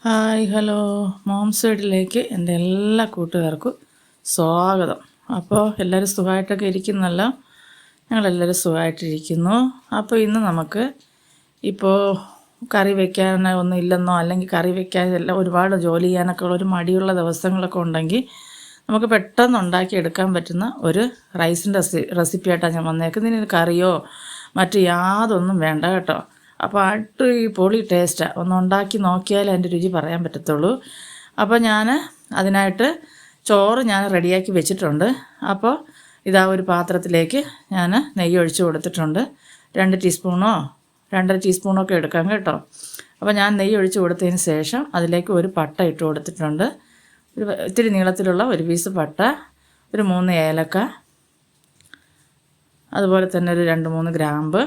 Hi hello moms വീട്ടിലേക്ക് എൻ്റെ എല്ലാ കൂട്ടുകാർക്കും സ്വാഗതം. അപ്പോൾ എല്ലാവരും സുഖമായിട്ടൊക്കെ ഇരിക്കുന്നല്ലോ. ഞങ്ങളെല്ലാവരും സുഖമായിട്ടിരിക്കുന്നു. അപ്പോൾ ഇന്ന് നമുക്ക് ഇപ്പോൾ കറി വയ്ക്കാൻ ഒന്നും ഇല്ലെന്നോ അല്ലെങ്കിൽ കറി വയ്ക്കാനെല്ലാം ഒരുപാട് ജോലി ചെയ്യാനൊക്കെ ഉള്ള ഒരു മടിയുള്ള ദിവസങ്ങളൊക്കെ ഉണ്ടെങ്കിൽ നമുക്ക് പെട്ടെന്ന് ഉണ്ടാക്കിയെടുക്കാൻ പറ്റുന്ന ഒരു റൈസിൻ്റെ റെസിപ്പിയായിട്ടാണ് ഞാൻ വന്നേക്കുന്നത്. ഇതിന് കറിയോ മറ്റു യാതൊന്നും വേണ്ട കേട്ടോ. അപ്പോൾ പൊളി ടേസ്റ്റാണ്. ഒന്ന് ഉണ്ടാക്കി നോക്കിയാലേ അതിൻ്റെ രുചി പറയാൻ പറ്റത്തുള്ളൂ. അപ്പോൾ ഞാൻ അതിനായിട്ട് ചോറ് ഞാൻ റെഡിയാക്കി വെച്ചിട്ടുണ്ട്. അപ്പോൾ ഇതാ ഒരു പാത്രത്തിലേക്ക് ഞാൻ നെയ്യ് ഒഴിച്ച് കൊടുത്തിട്ടുണ്ട്. 2 ടീസ്പൂണോ 2.5 ടീസ്പൂണോ ഒക്കെ എടുക്കാം കേട്ടോ. അപ്പോൾ ഞാൻ നെയ്യ് ഒഴിച്ച് കൊടുത്തതിന് ശേഷം അതിലേക്ക് ഒരു പട്ട ഇട്ട് കൊടുത്തിട്ടുണ്ട്. ഇത്തിരി നീളത്തിലുള്ള ഒരു പീസ് പട്ട, ഒരു 3 ഏലക്ക, അതുപോലെ തന്നെ ഒരു 2-3 ഗ്രാമ്പ്,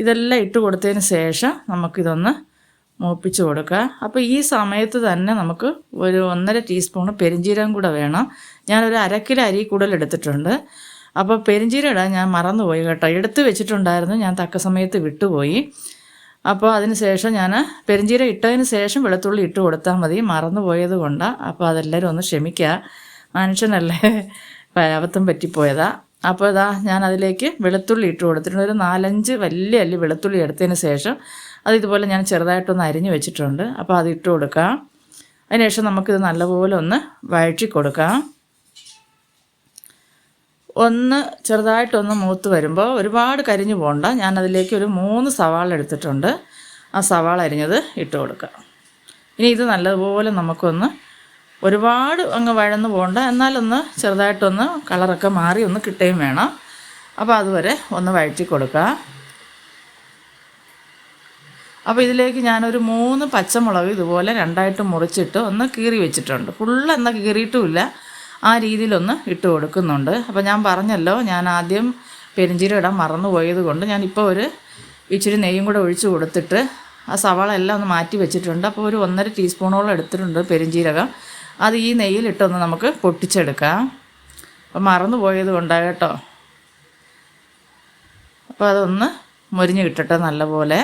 ഇതെല്ലാം ഇട്ട് കൊടുത്തതിന് ശേഷം നമുക്കിതൊന്ന് മൂപ്പിച്ച് കൊടുക്കുക. അപ്പോൾ ഈ സമയത്ത് തന്നെ നമുക്ക് ഒരു 1.5 ടീസ്പൂണ് പെരിഞ്ജീരകം കൂടെ വേണം. ഞാനൊരു 1/2 കിലോ അരി കൂടുതൽ എടുത്തിട്ടുണ്ട്. അപ്പോൾ പെരിഞ്ജീരകം ഇടാൻ ഞാൻ മറന്നുപോയി കേട്ടോ. എടുത്ത് വെച്ചിട്ടുണ്ടായിരുന്നു, ഞാൻ തക്ക സമയത്ത് വിട്ടുപോയി. അപ്പോൾ അതിന് ശേഷം ഞാൻ പെരിഞ്ജീരകം ഇട്ടതിന് ശേഷം വെളുത്തുള്ളി ഇട്ട് കൊടുത്താൽ മതി, മറന്നുപോയത് കൊണ്ടാണ്. അപ്പോൾ അതെല്ലാവരും ഒന്ന് ക്ഷമിക്കുക, മനുഷ്യനല്ലേ, അബദ്ധം പറ്റിപ്പോയതാണ്. അപ്പോൾ ഇതാ ഞാൻ അതിലേക്ക് വെളുത്തുള്ളി ഇട്ട് കൊടുത്തിട്ടുണ്ട്. ഒരു 4-5 വലിയ അല്ലി വെളുത്തുള്ളി എടുത്തതിന് ശേഷം അത് ഇതുപോലെ ഞാൻ ചെറുതായിട്ടൊന്ന് അരിഞ്ഞ് വെച്ചിട്ടുണ്ട്. അപ്പോൾ അത് ഇട്ട് കൊടുക്കാം. അതിനുശേഷം നമുക്കിത് നല്ലപോലെ ഒന്ന് വഴറ്റി കൊടുക്കാം. ഒന്ന് ചെറുതായിട്ടൊന്ന് മൂത്ത് വരുമ്പോൾ ഒരുപാട് കരിഞ്ഞു പോകണ്ട. ഞാനതിലേക്ക് ഒരു 3 സവാള എടുത്തിട്ടുണ്ട്. ആ സവാള അരിഞ്ഞത് ഇട്ട് കൊടുക്കാം. ഇനി ഇത് നല്ലതുപോലെ നമുക്കൊന്ന് ഒരുപാട് അങ്ങ് വഴന്ന് പോകണ്ട, എന്നാലൊന്ന് ചെറുതായിട്ടൊന്ന് കളറൊക്കെ മാറി ഒന്ന് കിട്ടുകയും വേണം. അപ്പോൾ അതുവരെ ഒന്ന് വഴറ്റി കൊടുക്കുക. അപ്പോൾ ഇതിലേക്ക് ഞാനൊരു 3 പച്ചമുളക് ഇതുപോലെ 2ആയിട്ട് മുറിച്ചിട്ട് ഒന്ന് കീറി വെച്ചിട്ടുണ്ട്. ഫുള്ളെന്നാൽ കീറിയിട്ടുമില്ല, ആ രീതിയിലൊന്ന് ഇട്ട് കൊടുക്കുന്നുണ്ട്. അപ്പോൾ ഞാൻ പറഞ്ഞല്ലോ, ഞാൻ ആദ്യം പെരിഞ്ജീരകം ഇടാൻ മറന്നുപോയത് കൊണ്ട് ഞാനിപ്പോൾ ഒരു ഇച്ചിരി നെയ്യും കൂടെ ഒഴിച്ച് കൊടുത്തിട്ട് ആ സവാള എല്ലാം ഒന്ന് മാറ്റി വെച്ചിട്ടുണ്ട്. അപ്പോൾ ഒരു 1.5 ടീസ്പൂണോളം എടുത്തിട്ടുണ്ട് പെരിഞ്ജീരകം. അത് ഈ നെയ്യിലിട്ടൊന്ന് നമുക്ക് പൊട്ടിച്ചെടുക്കാം. അപ്പോൾ മറന്നുപോയത് കൊണ്ടാണ് കേട്ടോ. അപ്പോൾ അതൊന്ന് മൊരിഞ്ഞ് കിട്ടട്ടെ നല്ലപോലെ.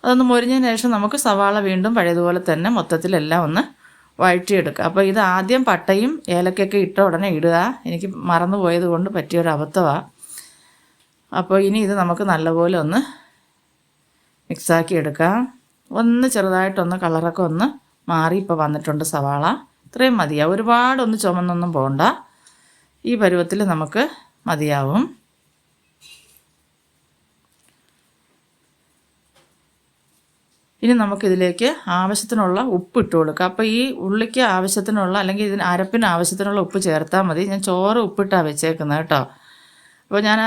അതൊന്ന് മൊരിഞ്ഞതിന് ശേഷം നമുക്ക് സവാള വീണ്ടും പഴയതുപോലെ തന്നെ മൊത്തത്തിലെല്ലാം ഒന്ന് വഴറ്റിയെടുക്കുക. അപ്പോൾ ഇത് ആദ്യം പട്ടയും ഏലക്കൊക്കെ ഇട്ട ഉടനെ ഇടുക. എനിക്ക് മറന്നുപോയത് കൊണ്ട് പറ്റിയൊരു അബദ്ധമാണ്. അപ്പോൾ ഇനി ഇത് നമുക്ക് നല്ലപോലെ ഒന്ന് മിക്സാക്കി എടുക്കാം. ഒന്ന് ചെറുതായിട്ടൊന്ന് കളറൊക്കെ ഒന്ന് മാറി ഇപ്പോൾ വന്നിട്ടുണ്ട് സവാള. ഇത്രയും മതിയാവും, ഒരുപാടൊന്ന് ചുമന്നൊന്നും പോകണ്ട. ഈ പരുവത്തിൽ നമുക്ക് മതിയാവും. ഇനി നമുക്കിതിലേക്ക് ആവശ്യത്തിനുള്ള ഉപ്പ് ഇട്ട് കൊടുക്കാം. അപ്പോൾ ഈ ഉള്ളിക്ക് ആവശ്യത്തിനുള്ള അല്ലെങ്കിൽ ഇതിന് അരപ്പിന് ആവശ്യത്തിനുള്ള ഉപ്പ് ചേർത്താൽ മതി. ഞാൻ ചോറ് ഉപ്പിട്ടാണ് വെച്ചേക്കുന്നത് കേട്ടോ. അപ്പോൾ ഞാൻ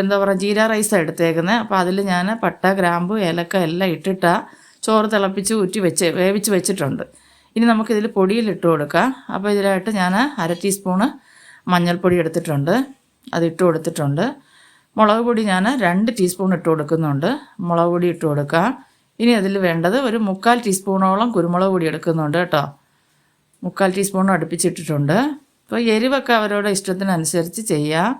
എന്താ പറയുക, ജീര റൈസാണ് എടുത്തേക്കുന്നത്. അപ്പോൾ അതിൽ ഞാൻ പട്ട, ഗ്രാമ്പു, ഏലക്ക എല്ലാം ഇട്ടിട്ടാണ് ചോറ് തിളപ്പിച്ച് വേവിച്ച് വെച്ചിട്ടുണ്ട്. ഇനി നമുക്കിതിൽ പൊടിയിലിട്ട് കൊടുക്കാം. അപ്പോൾ ഇതിലായിട്ട് ഞാൻ 1/2 ടീസ്പൂണ് മഞ്ഞൾപ്പൊടി എടുത്തിട്ടുണ്ട്, അതിട്ട് കൊടുത്തിട്ടുണ്ട്. മുളക് പൊടി ഞാൻ 2 ടീസ്പൂൺ ഇട്ട് കൊടുക്കുന്നുണ്ട്. മുളക് പൊടി ഇട്ട് കൊടുക്കാം. ഇനി അതിൽ വേണ്ടത് ഒരു 3/4 ടീസ്പൂണോളം കുരുമുളക് പൊടി എടുക്കുന്നുണ്ട് കേട്ടോ. 3/4 ടീസ്പൂണും അടുപ്പിച്ചിട്ടിട്ടുണ്ട്. അപ്പോൾ എരിവൊക്കെ അവരുടെ ഇഷ്ടത്തിനനുസരിച്ച് ചെയ്യാം.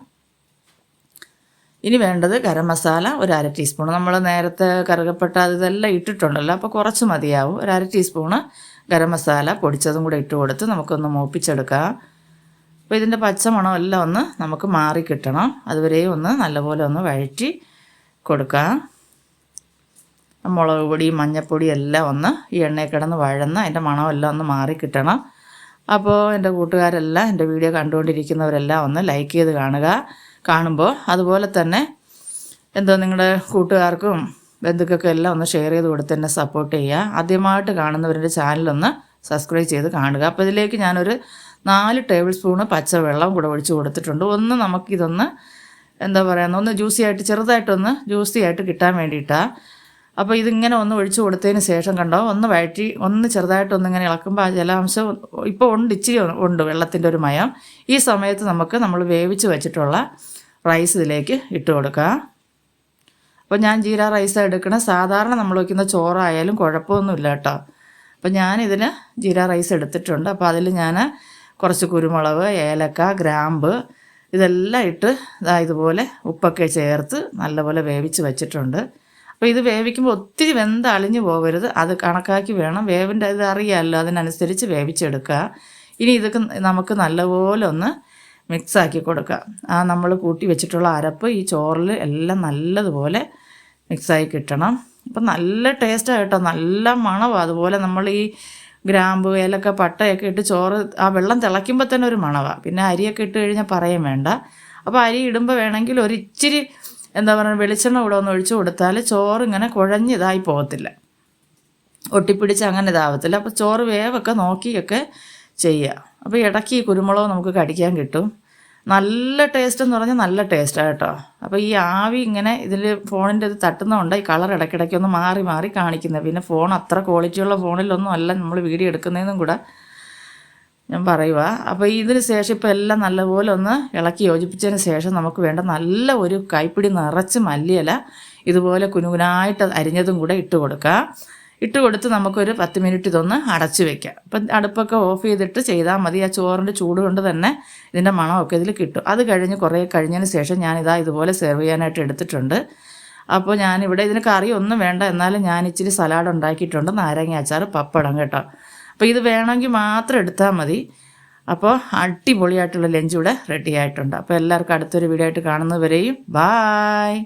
ഇനി വേണ്ടത് ഗരം മസാല ഒരു 1/2 ടീസ്പൂൺ. നമ്മൾ നേരത്തെ കറുകപ്പട്ട ഇതെല്ലാം ഇട്ടിട്ടുണ്ടല്ലോ, അപ്പോൾ കുറച്ച് മതിയാവും. ഒരു 1/2 ടീസ്പൂണ് ഗരം മസാല പൊടിച്ചതും കൂടെ ഇട്ട് കൊടുത്ത് നമുക്കൊന്ന് മൂപ്പിച്ചെടുക്കാം. അപ്പോൾ ഇതിൻ്റെ പച്ചമണം എല്ലാം ഒന്ന് നമുക്ക് മാറി കിട്ടണം. അതുവരെയും ഒന്ന് നല്ലപോലെ ഒന്ന് വഴറ്റി കൊടുക്കാം. മുളക് പൊടി, മഞ്ഞൾപ്പൊടി എല്ലാം ഒന്ന് ഈ എണ്ണയിൽ കിടന്ന് വഴന്ന് അതിൻ്റെ മണമെല്ലാം ഒന്ന് മാറി കിട്ടണം. അപ്പോൾ എൻ്റെ കൂട്ടുകാരെല്ലാം, എൻ്റെ വീഡിയോ കണ്ടുകൊണ്ടിരിക്കുന്നവരെല്ലാം ഒന്ന് ലൈക്ക് ചെയ്ത് കാണുമ്പോൾ അതുപോലെ തന്നെ നിങ്ങളുടെ കൂട്ടുകാർക്കും ബന്ധുക്കൾക്കും എല്ലാം ഒന്ന് ഷെയർ ചെയ്ത് കൊടുത്ത് എന്നെ സപ്പോർട്ട് ചെയ്യുക. ആദ്യമായിട്ട് കാണുന്നവരുടെ ചാനലൊന്ന് സബ്സ്ക്രൈബ് ചെയ്ത് കാണുക. അപ്പോൾ ഇതിലേക്ക് ഞാനൊരു 4 ടേബിൾ സ്പൂണ് പച്ചവെള്ളം കൂടെ ഒഴിച്ച് കൊടുത്തിട്ടുണ്ട്. ഒന്ന് നമുക്കിതൊന്ന് എന്താ പറയുക, ഒന്ന് ചെറുതായിട്ടൊന്ന് ജ്യൂസി ആയിട്ട് കിട്ടാൻ വേണ്ടിയിട്ടാണ്. അപ്പോൾ ഇതിങ്ങനെ ഒന്ന് ഒഴിച്ച് കൊടുത്തതിന് ശേഷം കണ്ടോ, ഒന്ന് വഴറ്റി ഒന്ന് ചെറുതായിട്ടൊന്നിങ്ങനെ ഇളക്കുമ്പോൾ ആ ജലാംശം ഇപ്പോൾ ഇച്ചിരി ഉണ്ട്, വെള്ളത്തിൻ്റെ ഒരു മയം. ഈ സമയത്ത് നമ്മൾ വേവിച്ച് വെച്ചിട്ടുള്ള റൈസ് ഇതിലേക്ക് ഇട്ട് കൊടുക്കാം. അപ്പോൾ ഞാൻ ജീര റൈസാണ് എടുക്കണത്. സാധാരണ നമ്മൾ വയ്ക്കുന്ന ചോറായാലും കുഴപ്പമൊന്നുമില്ല കേട്ടോ. അപ്പോൾ ഞാനിതിന് ജീര റൈസ് എടുത്തിട്ടുണ്ട്. അപ്പോൾ അതിൽ ഞാൻ കുറച്ച് കുരുമുളക്, ഏലക്ക, ഗ്രാമ്പ് ഇതെല്ലാം ഇട്ട് ഇതുപോലെ ഉപ്പൊക്കെ ചേർത്ത് നല്ലപോലെ വേവിച്ച് വെച്ചിട്ടുണ്ട്. അപ്പോൾ ഇത് വേവിക്കുമ്പോൾ ഒത്തിരി വെന്ത് അളിഞ്ഞു പോകരുത്, അത് കണക്കാക്കി വേണം. വേവിൻ്റെ ഇത് അറിയാമല്ലോ, അതിനനുസരിച്ച് വേവിച്ചെടുക്കുക. ഇനി ഇതൊക്കെ നമുക്ക് നല്ലപോലെ ഒന്ന് മിക്സാക്കി കൊടുക്കാം. നമ്മൾ കൂട്ടി വെച്ചിട്ടുള്ള അരപ്പ് ഈ ചോറിൽ എല്ലാം നല്ലതുപോലെ മിക്സായി കിട്ടണം. അപ്പം നല്ല ടേസ്റ്റാണ് കേട്ടോ, നല്ല മണമാണ്. അതുപോലെ നമ്മൾ ഈ ഗ്രാമ്പു, ഏലക്ക, പട്ടയൊക്കെ ഇട്ട് ചോറ് ആ വെള്ളം തിളയ്ക്കുമ്പോൾ തന്നെ ഒരു മണമാണ്. പിന്നെ അരിയൊക്കെ ഇട്ട് കഴിഞ്ഞാൽ പറയും വേണ്ട. അപ്പോൾ അരി ഇടുമ്പോൾ വേണമെങ്കിൽ ഒരു ഇച്ചിരി എന്താ പറയുക വെളിച്ചെണ്ണ കൂടെ ഒന്ന് ഒഴിച്ചു കൊടുത്താൽ ചോറ് ഇങ്ങനെ കുഴഞ്ഞിതായി പോകത്തില്ല, ഒട്ടിപ്പിടിച്ച് അങ്ങനെ ഇതാവത്തില്ല. അപ്പോൾ ചോറ് വേവൊക്കെ നോക്കിയൊക്കെ ചെയ്യുക. അപ്പോൾ ഇടയ്ക്ക് ഈ കുരുമുളക് നമുക്ക് കടിക്കാൻ കിട്ടും. നല്ല ടേസ്റ്റ് എന്ന് പറഞ്ഞാൽ നല്ല ടേസ്റ്റാണ് കേട്ടോ. അപ്പോൾ ഈ ആവി ഇങ്ങനെ ഇതിൽ ഫോണിൻ്റെ ഇത് തട്ടുന്നതുകൊണ്ട് ഈ കളർ ഇടയ്ക്കിടയ്ക്ക് ഒന്ന് മാറി മാറി കാണിക്കുന്നത്. പിന്നെ ഫോൺ അത്ര ക്വാളിറ്റിയുള്ള ഫോണിലൊന്നും അല്ല നമ്മൾ വീഡിയോ എടുക്കുന്നതെന്നും കൂടെ ഞാൻ പറയുക. അപ്പോൾ ഇതിന് ശേഷം ഇപ്പോൾ എല്ലാം നല്ലപോലെ ഒന്ന് ഇളക്കി യോജിപ്പിച്ചതിന് ശേഷം നമുക്ക് വേണ്ട നല്ല ഒരു കൈപ്പിടി നിറച്ച് മല്ലിയില ഇതുപോലെ കുനുകുനായിട്ട് അരിഞ്ഞതും കൂടെ ഇട്ട് കൊടുക്കുക. ഇട്ട് കൊടുത്ത് നമുക്കൊരു 10 മിനിറ്റ് ഇതൊന്ന് അടച്ച് വയ്ക്കാം. അപ്പം അടുപ്പൊക്കെ ഓഫ് ചെയ്തിട്ട് ചെയ്താൽ മതി. ആ ചോറിൻ്റെ ചൂട് കൊണ്ട് തന്നെ ഇതിൻ്റെ മണമൊക്കെ ഇതിൽ കിട്ടും. അത് കഴിഞ്ഞ് കുറേ കഴിഞ്ഞതിന് ശേഷം ഞാനിതാ ഇതുപോലെ സെർവ് ചെയ്യാനായിട്ട് എടുത്തിട്ടുണ്ട്. അപ്പോൾ ഞാനിവിടെ ഇതിന് കറി ഒന്നും വേണ്ട, എന്നാലും ഞാൻ ഇച്ചിരി സലാഡ് ഉണ്ടാക്കിയിട്ടുണ്ട്, നാരങ്ങ അച്ചാർ, പപ്പടം കേട്ടോ. അപ്പോൾ ഇത് വേണമെങ്കിൽ മാത്രം എടുത്താൽ മതി. അപ്പോൾ അടിപൊളിയായിട്ടുള്ള ലഞ്ച് ഇവിടെ റെഡി ആയിട്ടുണ്ട്. അപ്പോൾ എല്ലാവർക്കും അടുത്തൊരു വീഡിയോ ആയിട്ട് കാണുന്നവരെയും ബായ്.